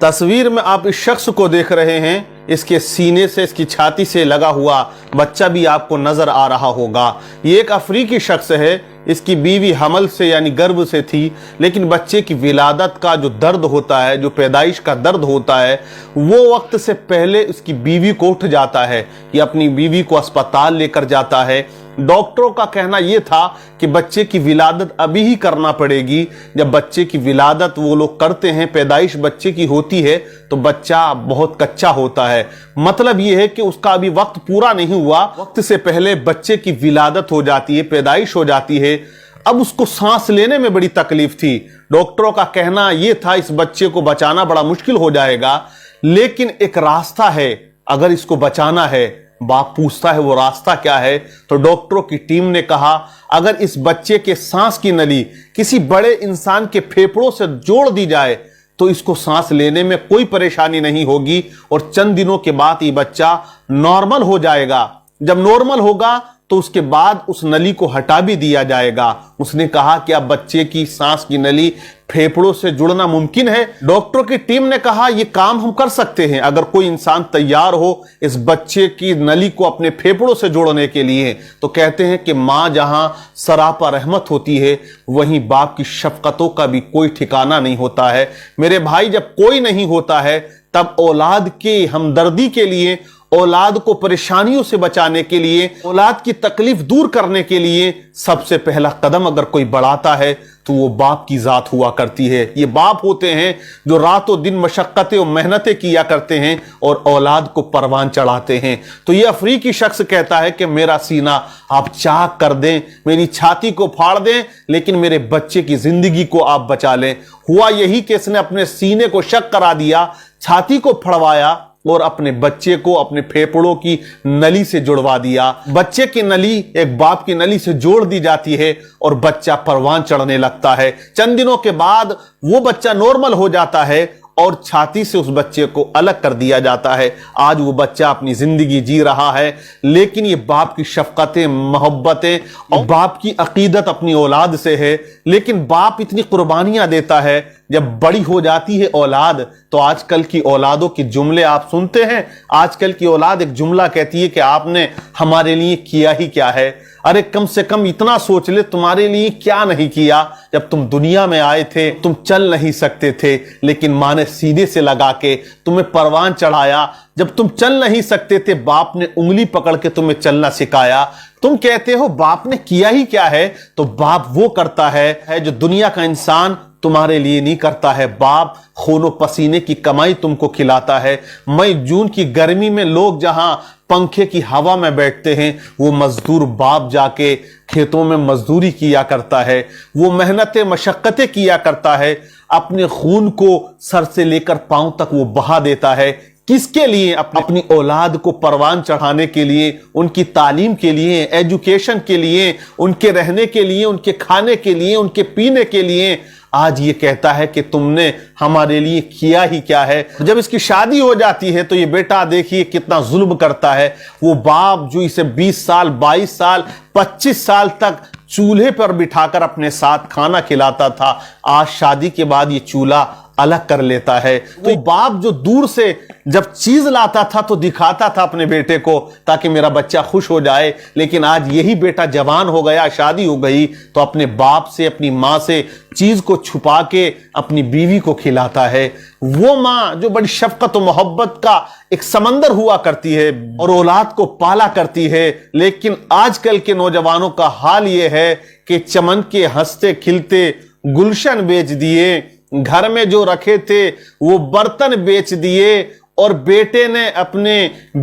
تصویر میں آپ اس شخص کو دیکھ رہے ہیں، اس کے سینے سے، اس کی چھاتی سے لگا ہوا بچہ بھی آپ کو نظر آ رہا ہوگا۔ یہ ایک افریقی شخص ہے، اس کی بیوی حمل سے یعنی گربھ سے تھی، لیکن بچے کی ولادت کا جو درد ہوتا ہے، جو پیدائش کا درد ہوتا ہے، وہ وقت سے پہلے اس کی بیوی کو اٹھ جاتا ہے، یہ اپنی بیوی کو اسپتال لے کر جاتا ہے۔ ڈاکٹروں کا کہنا یہ تھا کہ بچے کی ولادت ابھی ہی کرنا پڑے گی۔ جب بچے کی ولادت وہ لوگ کرتے ہیں، پیدائش بچے کی ہوتی ہے، تو بچہ بہت کچا ہوتا ہے۔ مطلب یہ ہے کہ اس کا ابھی وقت پورا نہیں ہوا، وقت سے پہلے بچے کی ولادت ہو جاتی ہے، پیدائش ہو جاتی ہے۔ اب اس کو سانس لینے میں بڑی تکلیف تھی۔ ڈاکٹروں کا کہنا یہ تھا اس بچے کو بچانا بڑا مشکل ہو جائے گا، لیکن ایک راستہ ہے اگر اس کو بچانا ہے۔ باپ پوچھتا ہے وہ راستہ کیا ہے؟ تو ڈاکٹروں کی ٹیم نے کہا اگر اس بچے کے سانس کی نلی کسی بڑے انسان کے پھیپھڑوں سے جوڑ دی جائے تو اس کو سانس لینے میں کوئی پریشانی نہیں ہوگی، اور چند دنوں کے بعد یہ بچہ نارمل ہو جائے گا۔ جب نارمل ہوگا تو اس کے بعد اس نلی کو ہٹا بھی دیا جائے گا۔ اس نے کہا کہ اب بچے کی سانس کی نلی پھیپھڑوں سے جڑنا ممکن ہے۔ ڈاکٹروں کی ٹیم نے کہا یہ کام ہم کر سکتے ہیں اگر کوئی انسان تیار ہو اس بچے کی نلی کو اپنے پھیپھڑوں سے جوڑنے کے لیے۔ تو کہتے ہیں کہ ماں جہاں سراپا رحمت ہوتی ہے، وہیں باپ کی شفقتوں کا بھی کوئی ٹھکانہ نہیں ہوتا ہے۔ میرے بھائی، جب کوئی نہیں ہوتا ہے تب اولاد کی ہمدردی کے لیے، اولاد کو پریشانیوں سے بچانے کے لیے، اولاد کی تکلیف دور کرنے کے لیے سب سے پہلا قدم اگر کوئی بڑھاتا ہے تو وہ باپ کی ذات ہوا کرتی ہے۔ یہ باپ ہوتے ہیں جو رات و دن مشقتیں و محنتیں کیا کرتے ہیں اور اولاد کو پروان چڑھاتے ہیں۔ تو یہ افریقی شخص کہتا ہے کہ میرا سینہ آپ چاک کر دیں، میری چھاتی کو پھاڑ دیں، لیکن میرے بچے کی زندگی کو آپ بچا لیں۔ ہوا یہی کہ اس نے اپنے سینے کو شق کرا دیا، چھاتی کو پھڑوایا اور اپنے بچے کو اپنے پھیپھڑوں کی نلی سے جڑوا دیا۔ بچے کی نلی ایک باپ کی نلی سے جوڑ دی جاتی ہے اور بچہ پروان چڑھنے لگتا ہے۔ چند دنوں کے بعد وہ بچہ نارمل ہو جاتا ہے اور چھاتی سے اس بچے کو الگ کر دیا جاتا ہے۔ آج وہ بچہ اپنی زندگی جی رہا ہے، لیکن یہ باپ کی شفقتیں، محبتیں اور باپ کی عقیدت اپنی اولاد سے ہے۔ لیکن باپ اتنی قربانیاں دیتا ہے، جب بڑی ہو جاتی ہے اولاد تو آج کل کی اولادوں کے جملے آپ سنتے ہیں۔ آج کل کی اولاد ایک جملہ کہتی ہے کہ آپ نے ہمارے لیے کیا ہی کیا ہے۔ ارے کم سے کم اتنا سوچ لے تمہارے لیے کیا نہیں کیا۔ جب تم دنیا میں آئے تھے تم چل نہیں سکتے تھے، لیکن ماں نے سینے سے لگا کے تمہیں پروان چڑھایا۔ جب تم چل نہیں سکتے تھے باپ نے انگلی پکڑ کے تمہیں چلنا سکھایا۔ تم کہتے ہو باپ نے کیا ہی کیا ہے، تو باپ وہ کرتا ہے جو دنیا کا انسان تمہارے لیے نہیں کرتا ہے۔ باپ خون و پسینے کی کمائی تم کو کھلاتا ہے۔ مئی جون کی گرمی میں لوگ جہاں پنکھے کی ہوا میں بیٹھتے ہیں، وہ مزدور باپ جا کے کھیتوں میں مزدوری کیا کرتا ہے، وہ محنتیں مشقتیں کیا کرتا ہے، اپنے خون کو سر سے لے کر پاؤں تک وہ بہا دیتا ہے۔ کس کے لیے؟ اپنی اولاد کو پروان چڑھانے کے لیے، ان کی تعلیم کے لیے، ایجوکیشن کے لیے، ان کے رہنے کے لیے، ان کے کھانے کے لیے، ان کے پینے کے لیے۔ آج یہ کہتا ہے کہ تم نے ہمارے لیے کیا ہی کیا ہے۔ جب اس کی شادی ہو جاتی ہے تو یہ بیٹا دیکھیے کتنا ظلم کرتا ہے۔ وہ باپ جو اسے 20 سال، 22 سال، 25 سال تک چولہے پر بٹھا کر اپنے ساتھ کھانا کھلاتا تھا، آج شادی کے بعد یہ چولہا الگ کر لیتا ہے۔ تو باپ جو دور سے جب چیز لاتا تھا تو دکھاتا تھا اپنے بیٹے کو تاکہ میرا بچہ خوش ہو جائے، لیکن آج یہی بیٹا جوان ہو گیا، شادی ہو گئی، تو اپنے باپ سے، اپنی ماں سے چیز کو چھپا کے اپنی بیوی کو کھلاتا ہے۔ وہ ماں جو بڑی شفقت و محبت کا ایک سمندر ہوا کرتی ہے اور اولاد کو پالا کرتی ہے، لیکن آج کل کے نوجوانوں کا حال یہ ہے کہ چمن کے ہنستے کھلتے گلشن بیچ دیے، گھر میں جو رکھے تھے وہ برتن بیچ دیے، اور بیٹے نے اپنے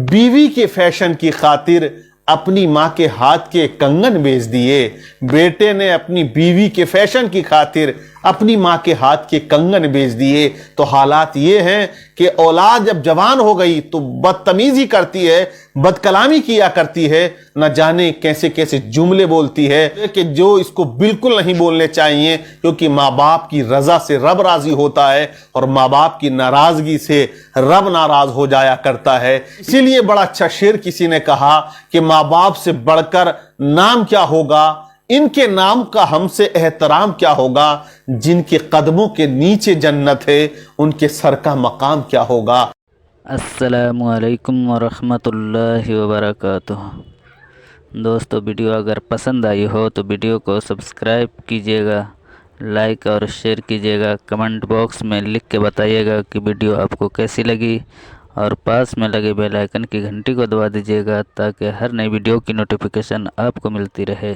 بیوی کے فیشن کی خاطر اپنی ماں کے ہاتھ کے کنگن بیچ دیے۔ بیٹے نے اپنی بیوی کے فیشن کی خاطر اپنی ماں کے ہاتھ کے کنگن بیچ دیے۔ تو حالات یہ ہیں کہ اولاد جب جوان ہو گئی تو بدتمیزی کرتی ہے، بد کلامی کیا کرتی ہے، نہ جانے کیسے کیسے جملے بولتی ہے کہ جو اس کو بالکل نہیں بولنے چاہیے، کیونکہ ماں باپ کی رضا سے رب راضی ہوتا ہے اور ماں باپ کی ناراضگی سے رب ناراض ہو جایا کرتا ہے۔ اسی لیے بڑا اچھا شعر کسی نے کہا کہ ماں باپ سے بڑھ کر نام کیا ہوگا، ان کے نام کا ہم سے احترام کیا ہوگا؟ جن کے قدموں کے نیچے جنت ہے ان کے سر کا مقام کیا ہوگا؟ السلام علیکم ورحمۃ اللہ وبرکاتہ۔ دوستو، ویڈیو اگر پسند آئی ہو تو ویڈیو کو سبسکرائب کیجیے گا، لائک اور شیئر کیجیے گا، کمنٹ باکس میں لکھ کے بتائیے گا کہ ویڈیو آپ کو کیسی لگی، اور پاس میں لگے بیل آئیکن کی گھنٹی کو دبا دیجیے گا تاکہ ہر نئی ویڈیو کی نوٹیفیکیشن آپ کو ملتی رہے۔